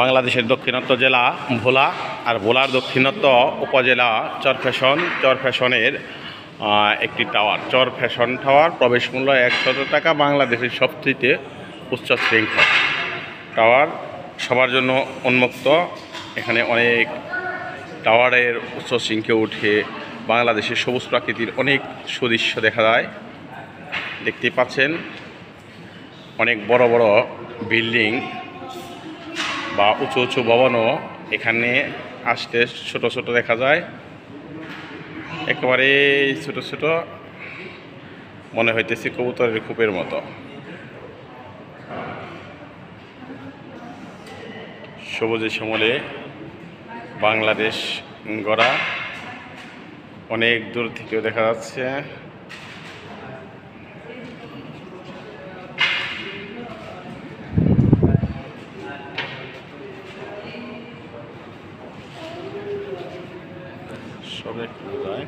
বাংলাদেশের দক্ষিণাত্য জেলা ভোলা, আর ভোলার দক্ষিণাত্য উপজেলা চরফ্যাশন। চরফ্যাশনের একটি টাওয়ার, চরফ্যাশন টাওয়ার, প্রবেশ মূল্য 100 টাকা। বাংলাদেশের সবচেয়ে উচ্চ শৃঙ্গ টাওয়ার, সবার জন্য উন্মুক্ত। এখানে অনেক টাওয়ারের উচ্চ শৃঙ্গে উঠে বাংলাদেশের সবুজ প্রাকৃতির অনেক সুদৃশ্য দেখা যায়। দেখতে পাচ্ছেন অনেক বড় বড় বিল্ডিং বা উঁচু উঁচু ভবনও এখানে আসতে ছোট ছোট দেখা যায়, একেবারে ছোট ছোট, মনে হইতেছে কবুতরের খোপের মতো। সবুজে শ্যামলে বাংলাদেশ গড়া, অনেক দূর থেকেও দেখা যাচ্ছে। সব একটু যায়।